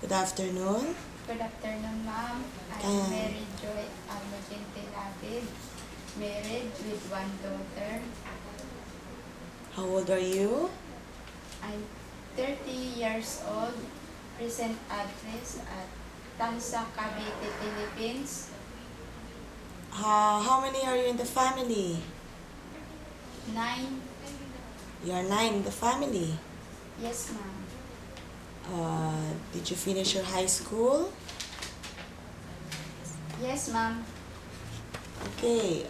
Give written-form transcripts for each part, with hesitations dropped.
Good afternoon. Good afternoon, ma'am. I'm Uh, Mary Joy Almagente David, married with one daughter. how old are you? I'm 30 years old, present address at Tansa, Cavite, Philippines. How many are you in the family? 9. You are 9 in the family. Yes, ma'am. Did you finish your high school? Yes, ma'am. Okay.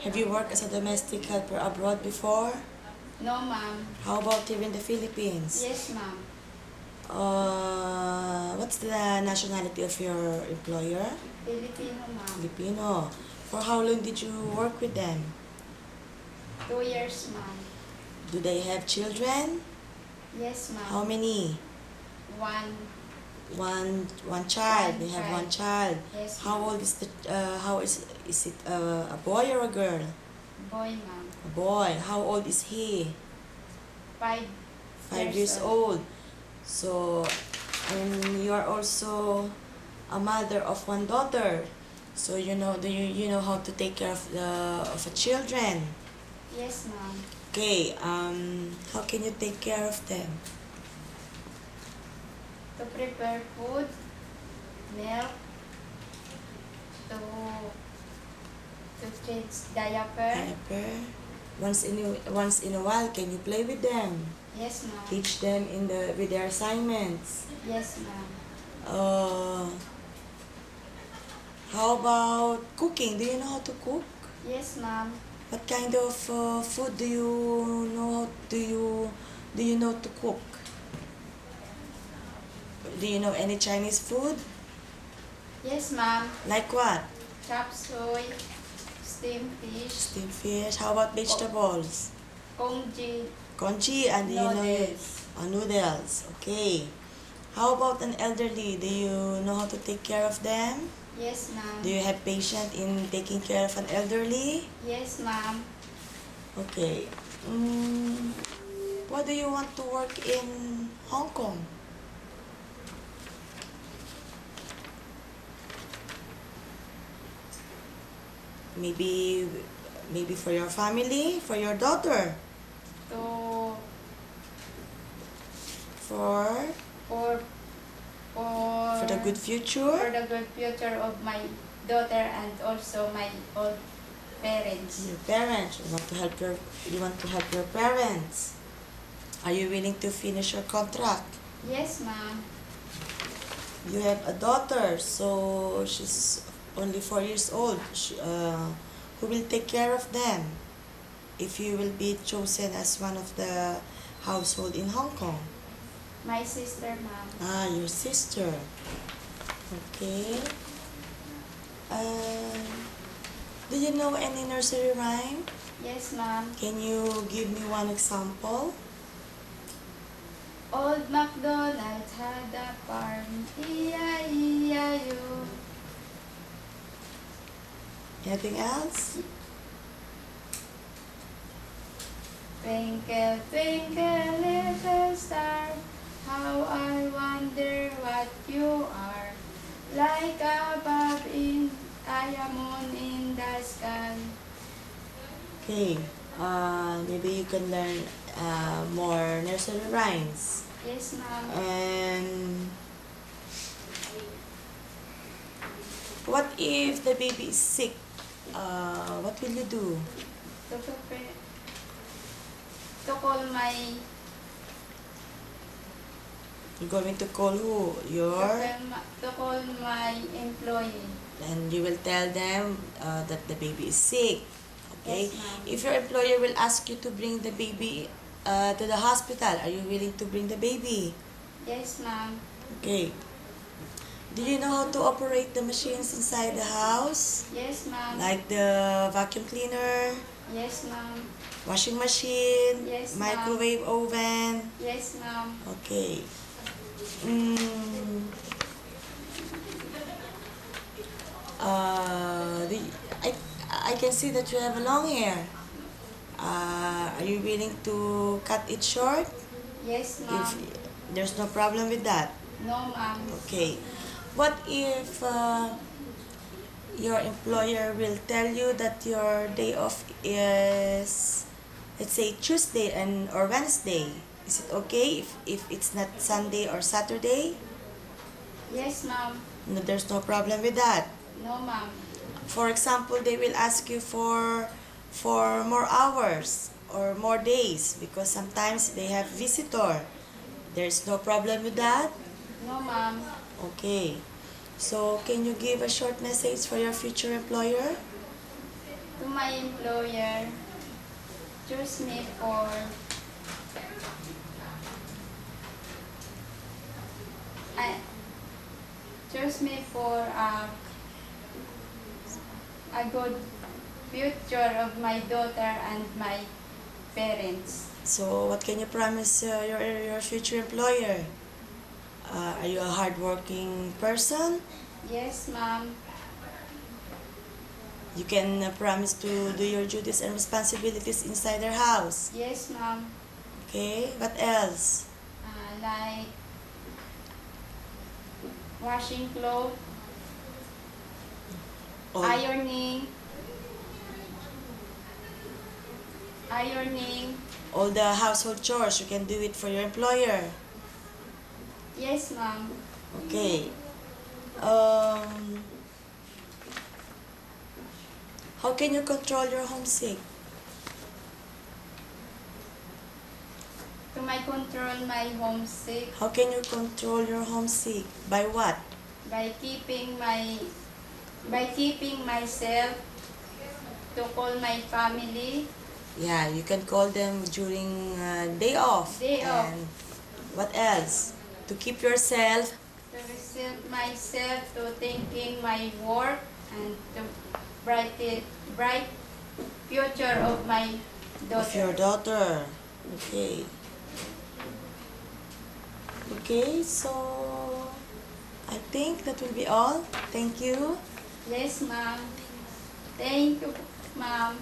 Have you worked as a domestic helper abroad before? No, ma'am. How about here in the Philippines? Yes, ma'am. What's the nationality of your employer? Filipino, ma'am. Filipino. For how long did you work with them? 2 years, ma'am. Do they have children? Yes, How ma'am. many? One. One child. One They have child. one child. Yes, How ma'am. old is the how is it a boy or a girl? Boy, ma'am. A boy. How old is he? 5 5 years old. So, and you are also a mother of one daughter. So do you know how to take care of the children? Yes, ma'am. Okay. How can you take care of them? To prepare food, milk, to change diaper. Diaper. Once in a while, can you play with them? Yes, ma'am. Teach them with their assignments. Yes, ma'am. Uh, how about cooking? Do you know how to cook? Yes, ma'am. What kind of food do you know? Do you know to cook? Do you know any Chinese food? Yes, ma'am. Like what? Chop suey, steamed fish, Steamed fish. How about vegetables? congee, Congee, and do you know noodles. noodles? Okay. How about an elderly? Do you know how to take care of them? Yes, ma'am. Do you have patience in taking care of an elderly? Yes, ma'am. Okay. Why do you want to work in Hong Kong? Maybe, maybe for your family, for your daughter, To for for for the good for future. the good future of my daughter and also my old parents. Your parents, you want to help your parents. Are you willing to finish your contract? Yes, ma'am. You have a daughter, so she's only 4 years old. Who will take care of them if you will be chosen as one of the household in Hong Kong? My sister, ma'am. Your sister. Okay. Uh, do you know any nursery rhyme? Yes, ma'am. Can you give me one example? Old MacDonald had a farm, E-I-E-I-O. Anything else? Twinkle, twinkle, little star, how I wonder what you are. Like a bob in a moon in the sky. Okay. Maybe you can learn more nursery rhymes. Yes, ma'am. And what if the baby is sick? What will you do? To prepare, to call my, You're going to call who? to call my employee. And you will tell them that the baby is sick. Okay? Yes, ma'am. If your employer will ask you to bring the baby to the hospital, are you willing to bring the baby? Yes, ma'am. Okay. Do you know how to operate the machines inside the house? Yes, ma'am. Like the vacuum cleaner, Yes, ma'am. washing machine, Yes, ma'am. microwave oven. Yes, ma'am. Okay. Mm, I can see that you have long hair. Are you willing to cut it short? Yes, If ma'am. There's no problem with that. No, ma'am. Okay. What if your employer will tell you that your day off is, let's say, Tuesday and or Wednesday? Is it okay if it's not Sunday or Saturday? Yes, ma'am. No, there's no problem with that. No, ma'am. For example, they will ask you for more hours or more days because sometimes they have visitor. There's no problem with that. No, ma'am. Okay. So, can you give a short message for your future employer? To my employer, choose me for I choose me for a good future of my daughter and my parents. So, what can you promise your future employer? Are you a hardworking person? Yes, ma'am. You can promise to do your duties and responsibilities inside their house. Yes, ma'am. Okay. What else? Like washing clothes, All, ironing, all the household chores, you can do it for your employer. Yes, ma'am. Okay. How can you control your homesick? To my control my homesick How can you control your homesick? By what? by keeping myself to call my family. Yeah, you can call them during day off. Day off. And what else? To keep yourself To reset myself to thinking my work and to bright future of my daughter. of your daughter. Okay. Okay, so I think that will be all. Thank you. Yes, ma'am. Thank you, ma'am.